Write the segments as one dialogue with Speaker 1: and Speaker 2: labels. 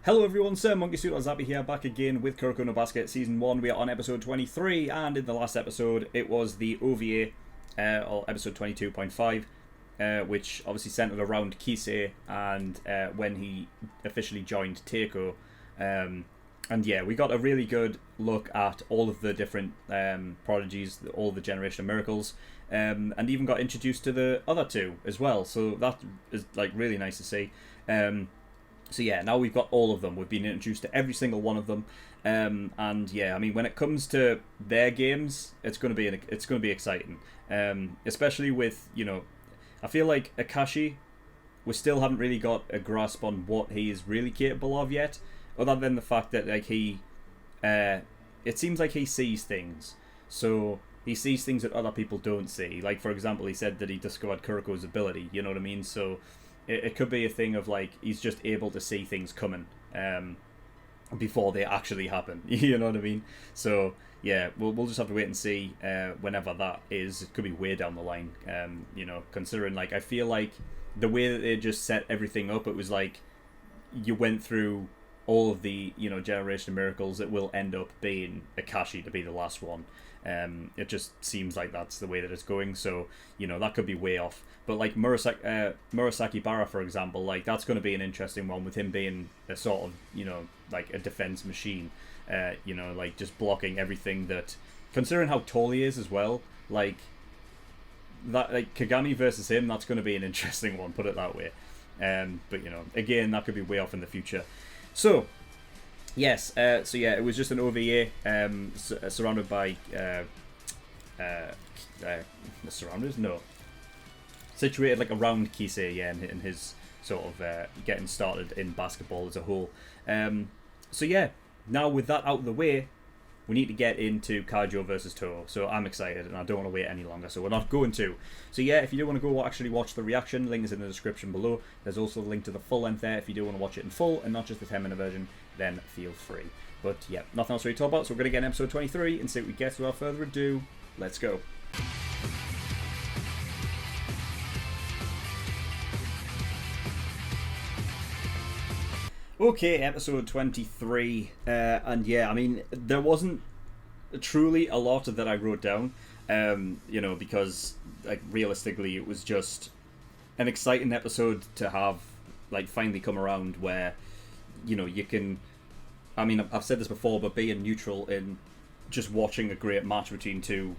Speaker 1: Hello everyone, SirMonkeySuit or Zappy here, back again with Kuroko no Basket Season 1. We are on episode 23, and in the last episode it was the OVA, or episode 22.5, which obviously centered around Kisei and when he officially joined Teiko. And yeah, we got a really good look at all of the different prodigies, all the Generation of Miracles, and even got introduced to the other two as well, so that is like really nice to see. So yeah, now we've got all of them. We've been introduced to every single one of them, and yeah, I mean, when it comes to their games, it's going to be exciting, especially with, you know, I feel like Akashi, we still haven't really got a grasp on what he is really capable of yet, other than the fact that like it seems like he sees things, so he sees things that other people don't see. Like for example, he said that he discovered Kuroko's ability. You know what I mean? So it could be a thing of like he's just able to see things coming before they actually happen. You know what I mean? So yeah, we'll just have to wait and see whenever that is. It could be way down the line. You know, considering like I feel like the way that they just set everything up, it was like you went through all of the, you know, Generation of Miracles. It will end up being Akashi to be the last one. It just seems like that's the way that it's going, so you know that could be way off. But like Murasaki Bara, for example, like that's going to be an interesting one with him being a sort of, you know, like a defense machine. You know, like just blocking everything that, considering how tall he is as well, like that, like Kagami versus him, that's going to be an interesting one. Put it that way. But you know, again, that could be way off in the future. So. Yes, so yeah, it was just an OVA surrounded by surrounded? No. Situated like around Kisei, yeah, in his sort of getting started in basketball as a whole. So yeah, now with that out of the way, we need to get into Kaijo versus Toho. So I'm excited and I don't want to wait any longer, so we're not going to. So yeah, if you do want to go actually watch the reaction, link is in the description below. There's also a link to the full length there if you do want to watch it in full and not just the 10-minute version, then feel free. But yeah, nothing else to really talk about, so we're going to get in episode 23 and see what we get. So without further ado, let's go. Okay, episode 23, and yeah, I mean, there wasn't truly a lot that I wrote down, you know, because, like, realistically, it was just an exciting episode to have, like, finally come around where, you know, you can, I mean, I've said this before, but being neutral in just watching a great match between two,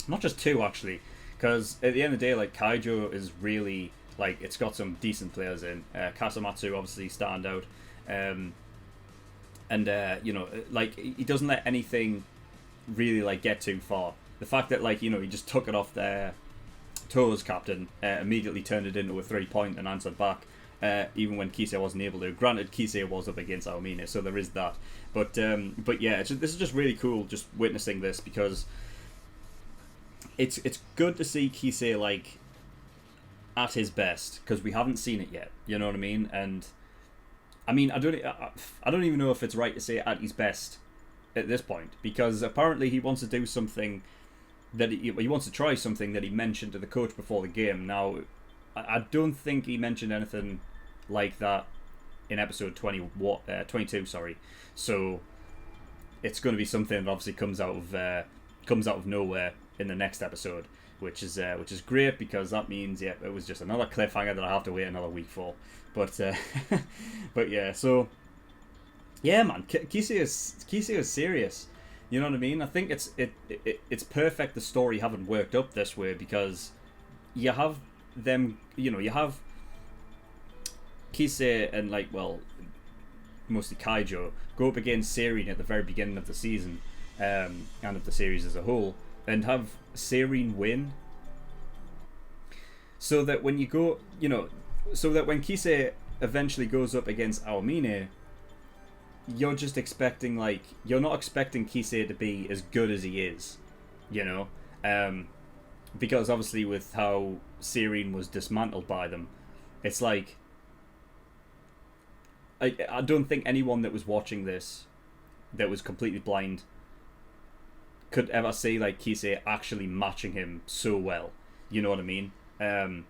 Speaker 1: not just two, actually, because at the end of the day, like, Kaijo is really... like, it's got some decent players in. Kasamatsu obviously stand out. And, you know, like, he doesn't let anything really, like, get too far. The fact that, like, you know, he just took it off there, Toho's captain, immediately turned it into a 3-point and answered back, even when Kisei wasn't able to. Granted, Kisei was up against Aomine, so there is that. But yeah, this is just really cool, just witnessing this, because it's good to see Kisei, like, at his best, because we haven't seen it yet, you know what I mean? And I mean, I don't even know if it's right to say at his best at this point, because apparently he wants to do something that he wants to try something that he mentioned to the coach before the game. Now, I don't think he mentioned anything like that in episode 22. Sorry, so it's going to be something that obviously comes out of nowhere in the next episode. Which is great, because that means, yeah, it was just another cliffhanger that I have to wait another week for. But but yeah, so yeah, man, Kisei is serious. You know what I mean? I think it's perfect the story haven't worked up this way, because you have them, you know, you have Kisei and, like, well, mostly Kaijo go up against Seirin at the very beginning of the season, and of the series as a whole, and have Seirin win, so that when you go, you know, so that when Kisei eventually goes up against Aomine, you're just expecting, like, you're not expecting Kisei to be as good as he is, you know, because obviously with how Seirin was dismantled by them, it's like, I don't think anyone that was watching this, that was completely blind, could ever see, like, Kisei actually matching him so well. You know what I mean? I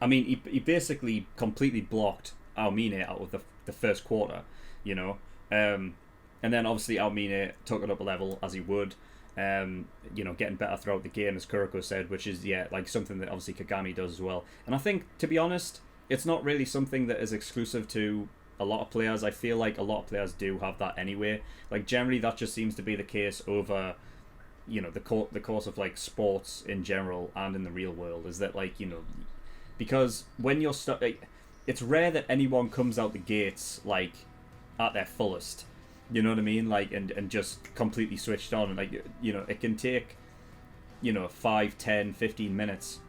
Speaker 1: mean, he basically completely blocked Aomine out of the first quarter, you know. And then obviously Aomine took it up a level as he would, you know, getting better throughout the game, as Kuroko said, which is, yeah, like something that obviously Kagami does as well. And I think, to be honest, it's not really something that is exclusive to a lot of players. I feel like a lot of players do have that anyway. Like, generally that just seems to be the case over, you know, the course of like sports in general and in the real world, is that, like, you know, because when you're it's rare that anyone comes out the gates like at their fullest, you know what I mean, like, and just completely switched on. And, like, you know, it can take, you know, 5, 10, 15 minutes,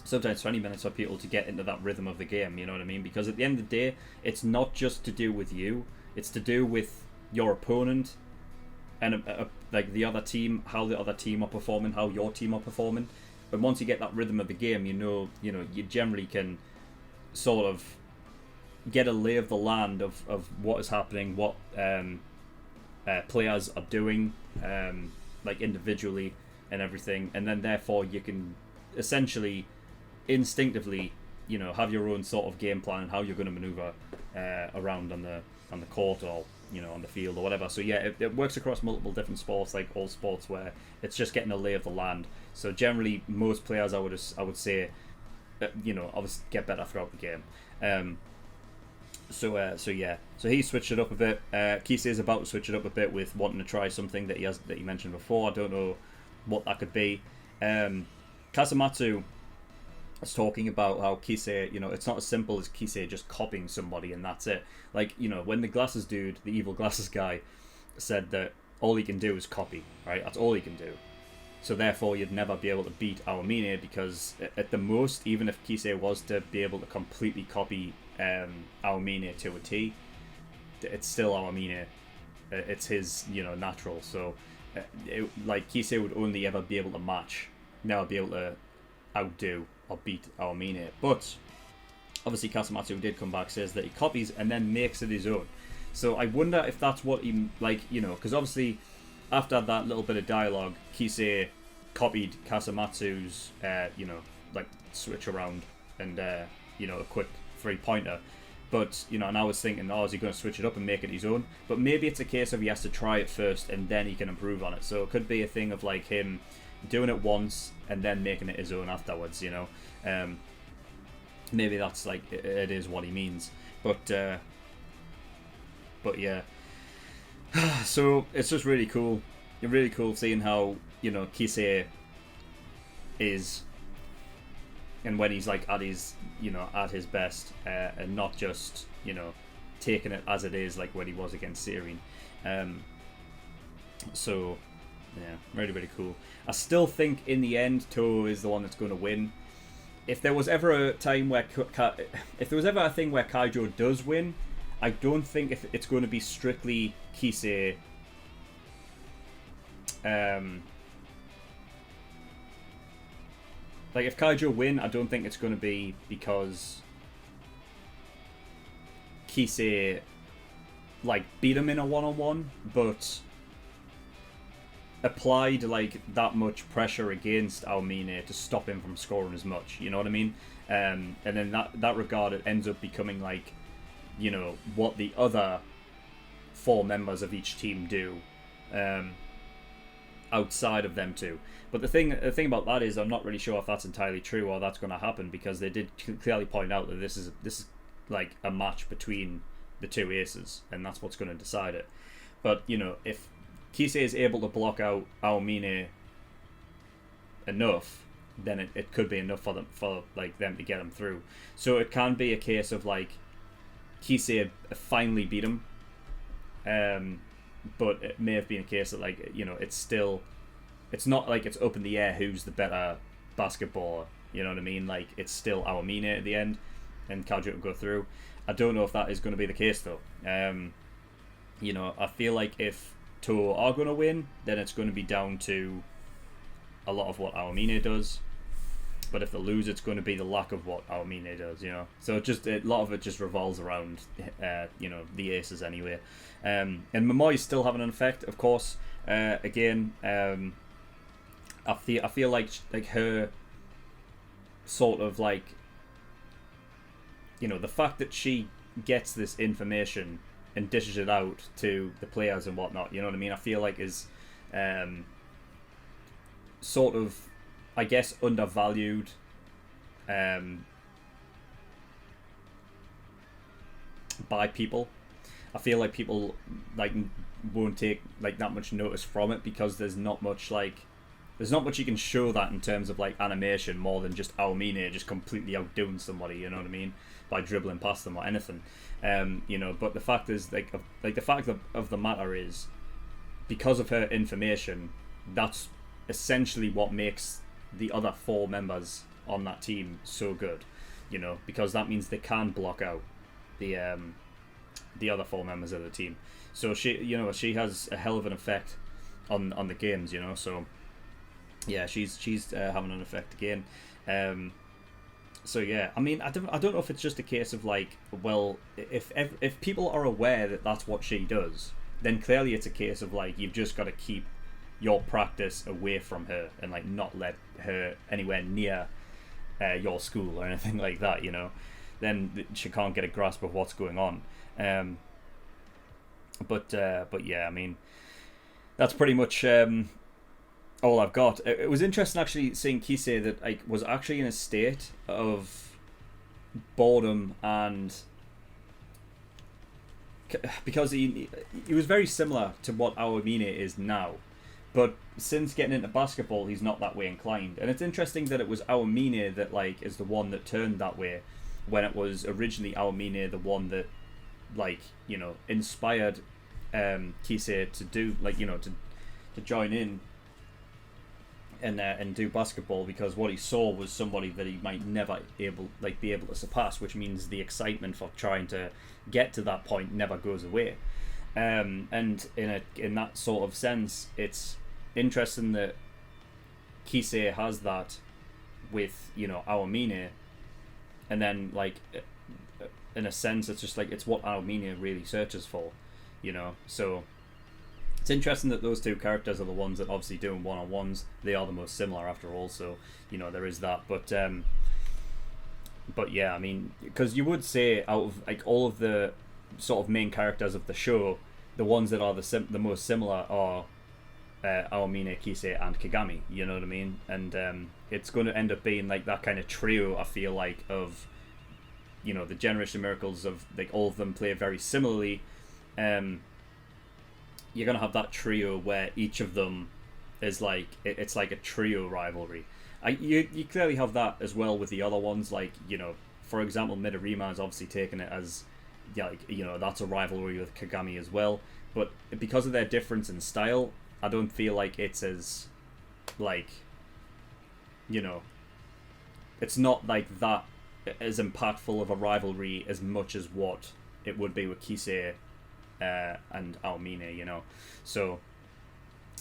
Speaker 1: sometimes 20 minutes for people to get into that rhythm of the game, you know what I mean? Because at the end of the day, it's not just to do with you, it's to do with your opponent and like the other team, how the other team are performing, how your team are performing. And once you get that rhythm of the game, you know, you generally can sort of get a lay of the land of what is happening, what players are doing, like individually and everything, and then therefore you can essentially instinctively, you know, have your own sort of game plan and how you're going to maneuver around on the court, or, you know, on the field or whatever. So yeah, it works across multiple different sports, like all sports, where it's just getting a lay of the land. So generally, most players, I would say, you know, obviously get better throughout the game. So yeah, so he switched it up a bit. Kisei is about to switch it up a bit with wanting to try something that he mentioned before. I don't know what that could be. Kasamatsu is talking about how Kisei, you know, it's not as simple as Kisei just copying somebody and that's it. Like, you know, when the glasses dude, the evil glasses guy, said that all he can do is copy, right? That's all he can do. So therefore, you'd never be able to beat Aomine, because at the most, even if Kisei was to be able to completely copy Aomine to a T, it's still Aomine. It's his, you know, natural. So, like, Kisei would only ever be able to match, never be able to outdo or beat Aomine. But obviously, Kasamatsu did come back, says that he copies and then makes it his own. So I wonder if that's what he, like, you know, because obviously after that little bit of dialogue, Kisei copied Kasamatsu's, you know, like, switch around and, you know, a quick 3-pointer. But, you know, and I was thinking, oh, is he going to switch it up and make it his own? But maybe it's a case of he has to try it first and then he can improve on it. So it could be a thing of, like, him doing it once and then making it his own afterwards, you know. Maybe that's, like, it is what he means. But yeah. So it's just really cool. Really cool seeing how, you know, Kisei is, and when he's, like, at his, you know, at his best, and not just, you know, taking it as it is, like when he was against Serene. So yeah, really, really cool. I still think in the end Toho is the one that's going to win. If there was ever a time where if there was ever a thing where Kaijo does win, I don't think if it's going to be strictly Kisei. Like, if Kaijo win, I don't think it's going to be because Kisei, like, beat him in a one-on-one, but applied, like, that much pressure against Aomine to stop him from scoring as much, you know what I mean? And then that regard, it ends up becoming, like, you know, what the other 4 members of each team do outside of them two. But the thing about that is, I'm not really sure if that's entirely true or that's going to happen, because they did clearly point out that this is like a match between the 2 aces, and that's what's going to decide it. But, you know, if Kisei is able to block out Aomine enough, then it could be enough for them to get him through. So it can be a case of, like, Kisei finally beat him, but it may have been a case that, like, you know, it's not like it's up in the air who's the better basketballer, you know what I mean? Like, it's still Aomine at the end, and Kaijo will go through. I don't know if that is going to be the case, though. You know, I feel like if Toho are going to win, then it's going to be down to a lot of what Aomine does. But if they lose, it's going to be the lack of what Aomine does, you know. So a lot of it just revolves around, you know, the aces anyway. And Momoi's still having an effect, of course. Again, I feel like her sort of, like, you know, the fact that she gets this information and dishes it out to the players and whatnot. You know what I mean? I feel like is sort of, I guess, undervalued. By people. I feel like people like won't take like that much notice from it because there's not much you can show that in terms of like animation more than just Aomine just completely outdoing somebody, you know what I mean, by dribbling past them or anything. You know, but the fact is the fact of the matter is, because of her information, that's essentially what makes the other 4 members on that team so good, you know, because that means they can block out the other 4 members of the team. So she has a hell of an effect on the games, you know. So yeah, she's having an effect again. So yeah, I mean, I don't know if it's just a case of like, well, if people are aware that that's what she does, then clearly it's a case of like, you've just got to keep your practice away from her and like not let her anywhere near your school or anything like that, you know. Then she can't get a grasp of what's going on. But yeah, I mean, that's pretty much all I've got. It was interesting actually seeing Kisei that like was actually in a state of boredom, and because he was very similar to what Aomine is now, but since getting into basketball, he's not that way inclined. And it's interesting that it was Aomine that like is the one that turned that way, when it was originally Aomine the one that, like, you know, inspired Kisei to do, like, you know, to join in and do basketball, because what he saw was somebody that he might never be able to surpass, which means the excitement for trying to get to that point never goes away. And in that sort of sense, it's interesting that Kisei has that with, you know, Aomine, and then like in a sense it's just like it's what Aomine really searches for, you know. So it's interesting that those 2 characters are the ones that obviously doing one-on-ones. They are the most similar after all, so, you know, there is that. But yeah, I mean, because you would say out of like all of the sort of main characters of the show, the ones that are the most similar are Aomine, Kisei, and Kagami, you know what I mean? And it's going to end up being like that kind of trio, I feel like, of, you know, the Generation Miracles, of like all of them play very similarly. You're going to have that trio where each of them is like, it's like a trio rivalry. You clearly have that as well with the other ones, like, you know, for example, Midorima is obviously taking it as, yeah, like, you know, that's a rivalry with Kagami as well. But because of their difference in style, I don't feel like it's as, like, you know, it's not like that as impactful of a rivalry as much as what it would be with Kisei and Aomine, you know. So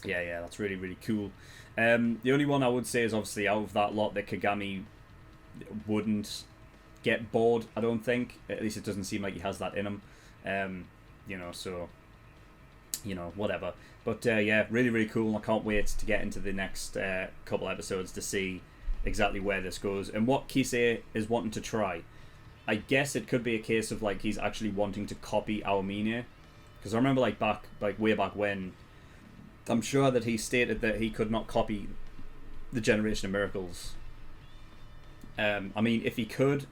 Speaker 1: yeah, that's really, really cool. The only one I would say is obviously out of that lot that Kagami wouldn't get bored, I don't think. At least it doesn't seem like he has that in him. You know, so, you know, whatever. But yeah, really, really cool. I can't wait to get into the next couple episodes to see exactly where this goes and what Kisei is wanting to try. I guess it could be a case of like he's actually wanting to copy Aomine, because I remember like way back when, I'm sure that he stated that he could not copy the Generation of Miracles. I mean, if he could,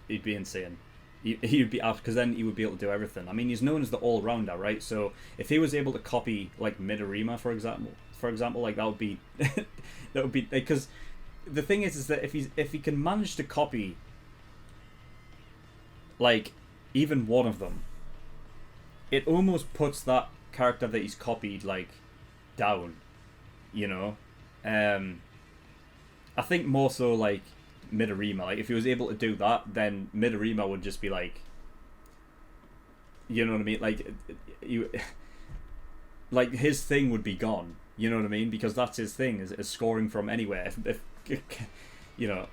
Speaker 1: he'd be insane. He'd be out, because then he would be able to do everything. I mean, he's known as the all-rounder, right? So if he was able to copy like Midorima, for example, like that would be because the thing is that if he can manage to copy like even one of them, it almost puts that character that he's copied like down, you know. I think more so like Midorima, like if he was able to do that, then Midorima would just be like, you know what I mean, like you like his thing would be gone, you know what I mean, because that's his thing, is scoring from anywhere. If you know,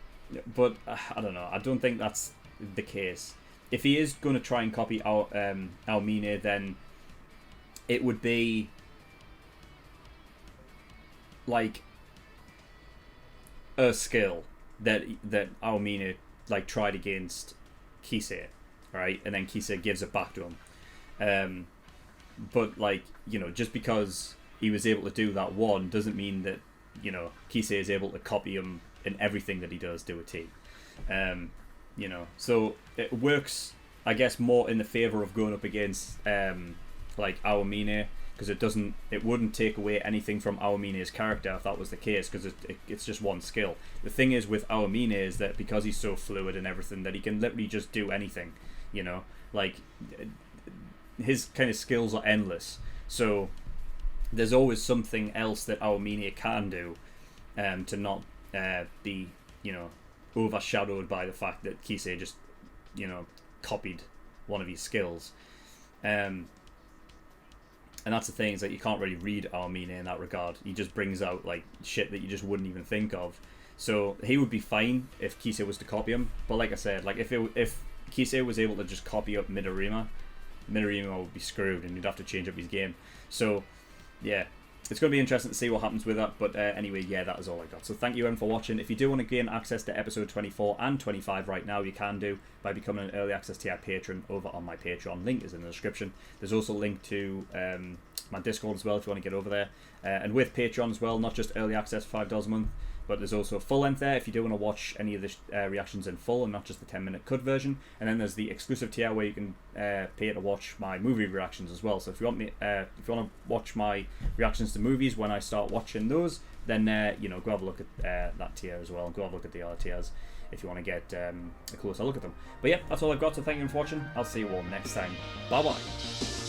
Speaker 1: but I don't know, I don't think that's the case. If he is going to try and copy Aomine, then it would be like a skill that Aomine like tried against Kisei, right? And then Kisei gives it back to him. But like, you know, just because he was able to do that one doesn't mean that, you know, Kisei is able to copy him in everything that he does to a T. You know, so it works, I guess, more in the favor of going up against like Aomine, because it wouldn't take away anything from Aomine's character if that was the case, because it's just one skill. The thing is with Aomine is that because he's so fluid and everything, that he can literally just do anything, you know, like his kind of skills are endless, so there's always something else that Aomine can do to not be, you know, overshadowed by the fact that Kisei just, you know, copied one of his skills. And that's the thing, is that you can't really read Aomine in that regard. He just brings out like shit that you just wouldn't even think of. So he would be fine if Kisei was to copy him. But like I said, like if Kisei was able to just copy up Midorima would be screwed, and you'd have to change up his game. So yeah, it's going to be interesting to see what happens with that. But anyway, yeah, that is all I got. So thank you everyone for watching. If you do want to gain access to episode 24 and 25 right now, you can do by becoming an early access tier patron over on my Patreon. Link is in the description. There's also a link to my Discord as well if you want to get over there. And with Patreon as well, not just early access for $5 a month, but there's also full length there if you do want to watch any of the reactions in full and not just the 10-minute cut version. And then there's the exclusive tier where you can pay to watch my movie reactions as well. So if you want to watch my reactions to movies when I start watching those, then you know, go have a look at that tier as well, and go have a look at the other tiers if you want to get a closer look at them. But yeah, that's all I've got. So thank you for watching. I'll see you all next time. Bye bye.